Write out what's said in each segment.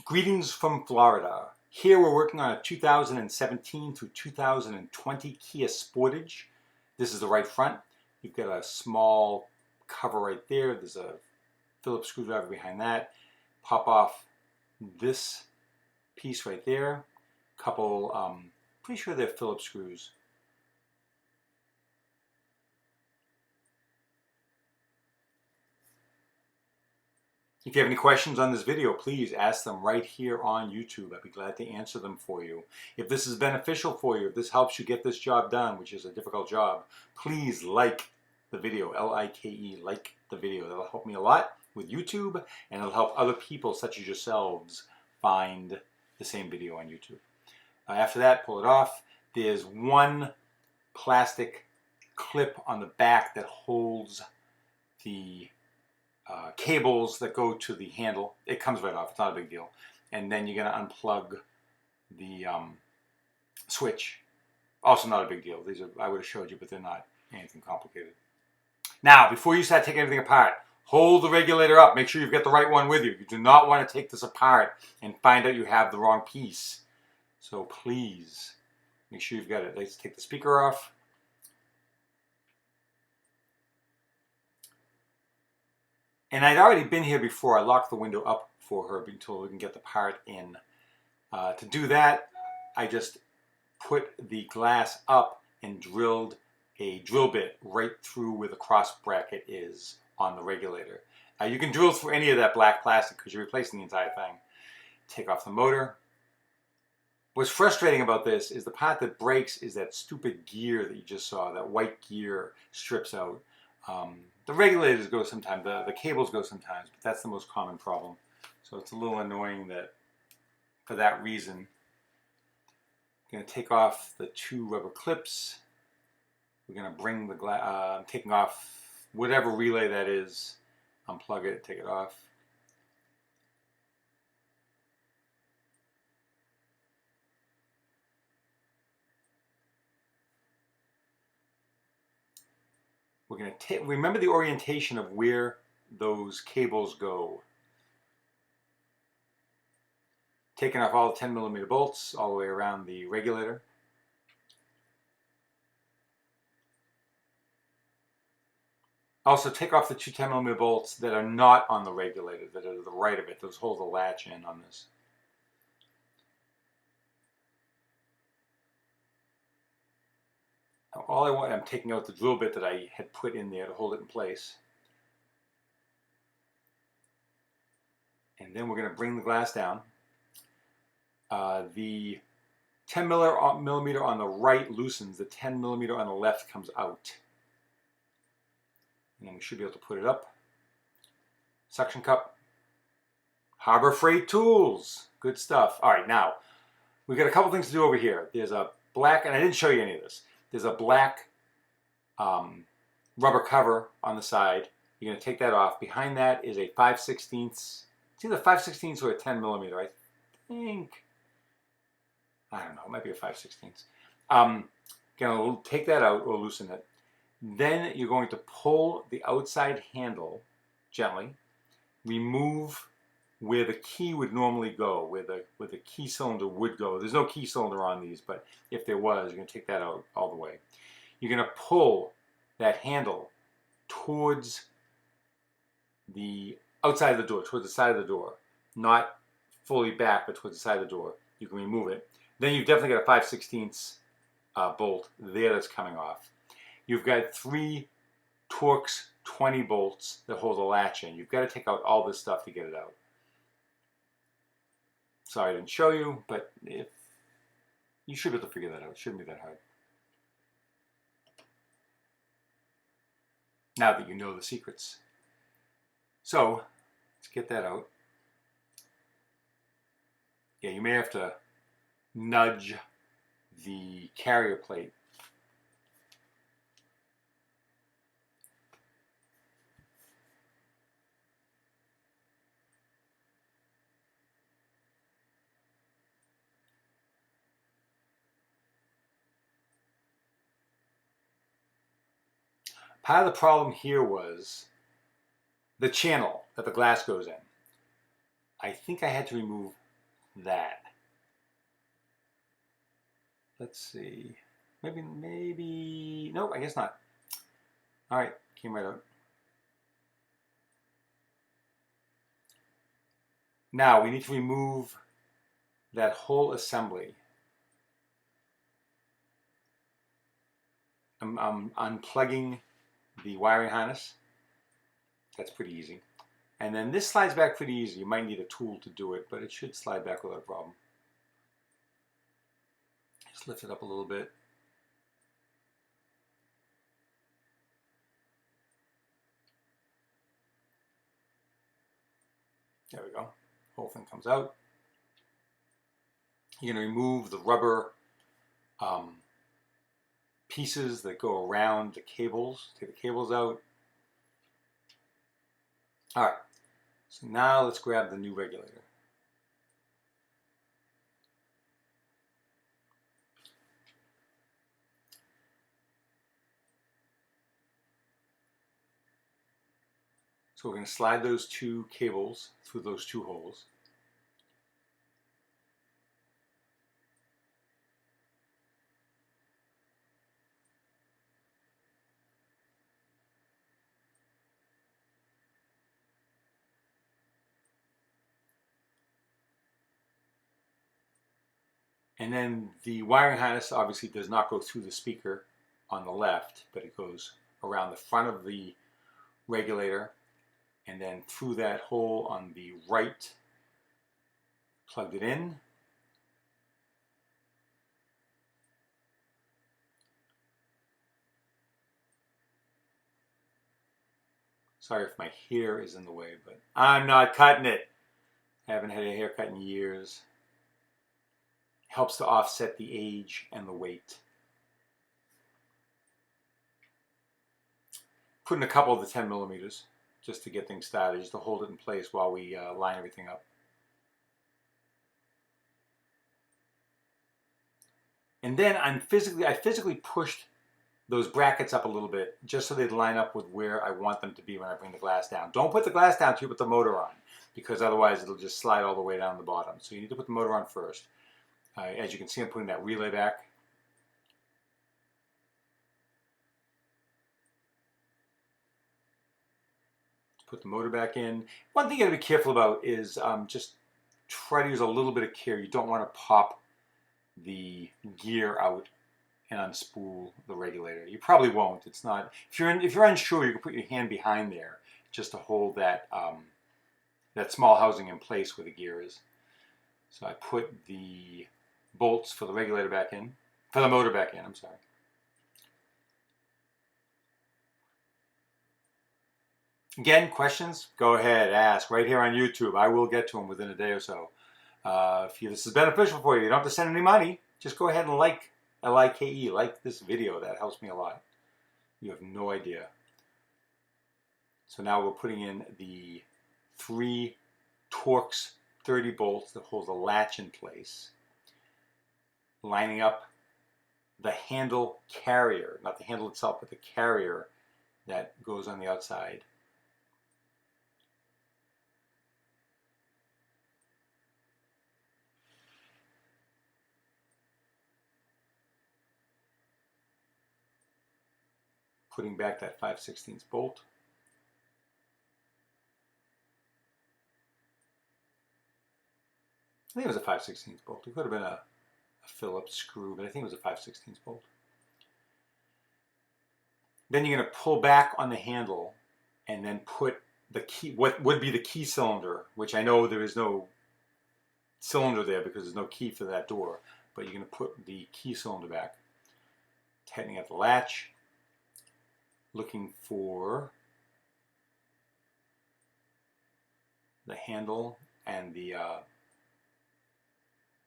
Greetings from Florida. Here we're working on a 2017 through 2020 Kia Sportage. This is the right front. You've got a small cover right there. There's a Phillips screwdriver behind that. Pop off this piece right there. Couple, pretty sure they're Phillips screws. If you have any questions on this video, please ask them right here on YouTube. I'd be glad to answer them for you. If this is beneficial for you, if this helps you get this job done, which is a difficult job, please like the video, L-I-K-E, like the video. That'll help me a lot with YouTube, and it'll help other people such as yourselves find the same video on YouTube. After that, pull it off. There's one plastic clip on the back that holds the cables that go to the handle. It comes right off, it's not a big deal. And then you're going to unplug the switch. Also not a big deal. These are, I would have showed you, but they're not anything complicated. Now, before you start taking everything apart, hold the regulator up. Make sure you've got the right one with you. You do not want to take this apart and find out you have the wrong piece. So please, make sure you've got it. Let's take the speaker off. And I'd already been here before. I locked the window up for her until we can get the part in. To do that, I just put the glass up and drilled a drill bit right through where the cross bracket is on the regulator. You can drill through any of that black plastic because you're replacing the entire thing. Take off the motor. What's frustrating about this is the part that breaks is that stupid gear that you just saw. That white gear strips out. The regulators go sometimes, the cables go sometimes, but that's the most common problem. So it's a little annoying that, for that reason, I'm going to take off the two rubber clips. We're going to bring the glass, I'm taking off whatever relay that is, unplug it, take it off. We're going to remember the orientation of where those cables go. Taking off all the 10mm bolts all the way around the regulator. Also take off the two 10mm bolts that are not on the regulator, that are to the right of it. Those hold the latch in on this. All I want, I'm taking out the drill bit that I had put in there to hold it in place. And then we're going to bring the glass down. The 10mm on the right loosens, the 10mm on the left comes out. And then we should be able to put it up. Suction cup. Harbor Freight Tools. Good stuff. All right, now, we've got a couple things to do over here. There's a black, and I didn't show you any of this. There's a black rubber cover on the side. You're going to take that off. Behind that is a 5/16. It's either 5/16 or a 10mm, I think. I don't know. It might be a 5/16. Going to take that out or loosen it. Then you're going to pull the outside handle gently. Remove where the key would normally go, where the key cylinder would go. There's no key cylinder on these, but if there was, you're going to take that out all the way. You're going to pull that handle towards the outside of the door, towards the side of the door. Not fully back, but towards the side of the door. You can remove it. Then you've definitely got a 5/16 bolt there that's coming off. You've got 3 Torx 20 bolts that hold the latch in. You've got to take out all this stuff to get it out. Sorry I didn't show you, but if you should be able to figure that out. It shouldn't be that hard. Now that you know the secrets. So, let's get that out. Yeah, you may have to nudge the carrier plate. Part of the problem here was the channel that the glass goes in. I think I had to remove that. Let's see. Maybe, nope, I guess not. All right, came right out. Now we need to remove that whole assembly. I'm unplugging the wiring harness. That's pretty easy. And then this slides back pretty easy. You might need a tool to do it, but it should slide back without a problem. Just lift it up a little bit. There we go. Whole thing comes out. You're going to remove the rubber pieces that go around the cables. Take the cables out. All right. So now let's grab the new regulator. So we're going to slide those two cables through those two holes. And then the wiring harness obviously does not go through the speaker on the left, but it goes around the front of the regulator and then through that hole on the right, plugged it in. Sorry if my hair is in the way, but I'm not cutting it. I haven't had a haircut in years. Helps to offset the age and the weight. Put in a couple of the 10 millimeters just to get things started, just to hold it in place while we line everything up. And then I physically pushed those brackets up a little bit just so they'd line up with where I want them to be when I bring the glass down. Don't put the glass down till you put the motor on, because otherwise it'll just slide all the way down the bottom. So you need to put the motor on first. As you can see, I'm putting that relay back. Put the motor back in. One thing you gotta be careful about is just try to use a little bit of care. You don't want to pop the gear out and unspool the regulator. You probably won't. It's not. If you're unsure, you can put your hand behind there just to hold that that small housing in place where the gear is. So I put the bolts for the regulator back in, for the motor back in. I'm sorry. Again, questions? Go ahead, ask right here on YouTube. I will get to them within a day or so. If this is beneficial for you, you don't have to send any money. Just go ahead and like, L-I-K-E, like this video. That helps me a lot. You have no idea. So now we're putting in the 3 Torx 30 bolts that hold the latch in place. Lining up the handle carrier, not the handle itself, but the carrier that goes on the outside. Putting back that 5/16 bolt. I think it was a 5/16 bolt. It could have been a Phillips screw, but I think it was a 5/16 bolt. Then you're going to pull back on the handle and then put the key, what would be the key cylinder, which I know there is no cylinder there because there's no key for that door, but you're going to put the key cylinder back. Tightening up the latch, looking for the handle and the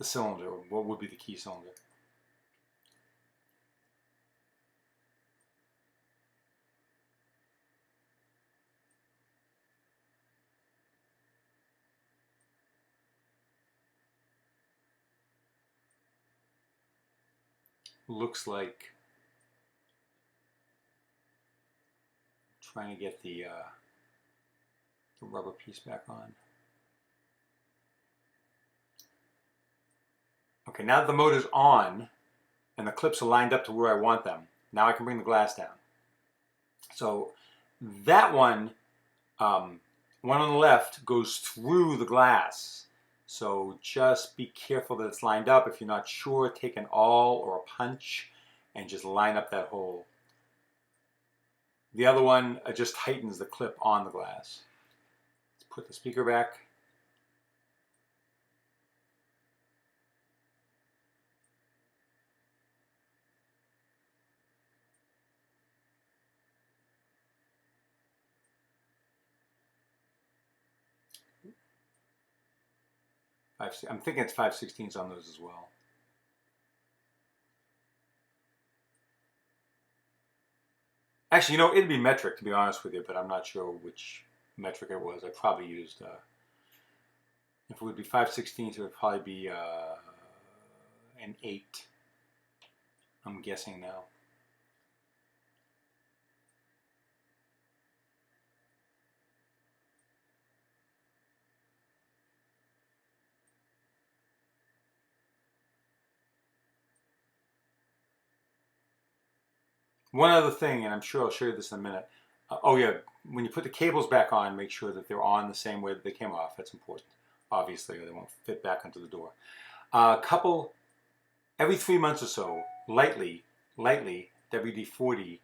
cylinder, what would be the key cylinder. Looks like trying to get the rubber piece back on. Okay, now that the motor's on and the clips are lined up to where I want them, now I can bring the glass down. So that one, one on the left goes through the glass. So just be careful that it's lined up. If you're not sure, take an awl or a punch and just line up that hole. The other one just tightens the clip on the glass. Let's put the speaker back. I'm thinking it's 5/16 on those as well. Actually, you know, it'd be metric to be honest with you, but I'm not sure which metric it was. I probably used, if it would be 5/16, it would probably be an 8. I'm guessing now. One other thing, and I'm sure I'll show you this in a minute. Oh yeah, when you put the cables back on, make sure that they're on the same way that they came off. That's important, obviously, or they won't fit back onto the door. Every 3 months or so, lightly, WD-40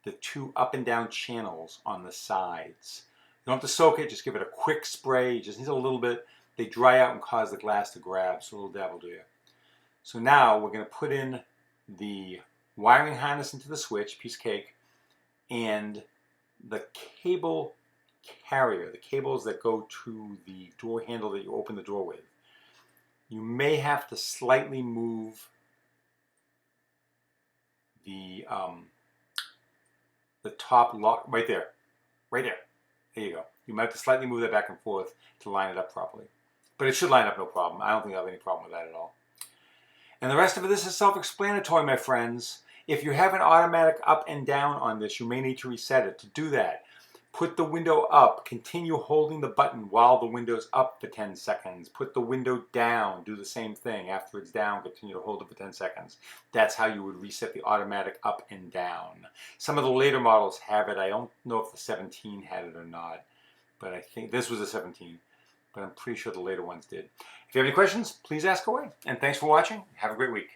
the 2 up and down channels on the sides. You don't have to soak it, just give it a quick spray. You just need a little bit. They dry out and cause the glass to grab, so a little dab will do you. So now we're going to put in the wiring harness into the switch, piece of cake, and the cable carrier, the cables that go to the door handle that you open the door with. You may have to slightly move the top lock, right there. There you go. You might have to slightly move that back and forth to line it up properly. But it should line up no problem. I don't think I'll have any problem with that at all. And the rest of this is self-explanatory, my friends. If you have an automatic up and down on this, you may need to reset it. To do that, put the window up. Continue holding the button while the window's up for 10 seconds. Put the window down. Do the same thing. After it's down, continue to hold it for 10 seconds. That's how you would reset the automatic up and down. Some of the later models have it. I don't know if the 17 had it or not, but I think this was a 17. But I'm pretty sure the later ones did. If you have any questions, please ask away. And thanks for watching. Have a great week.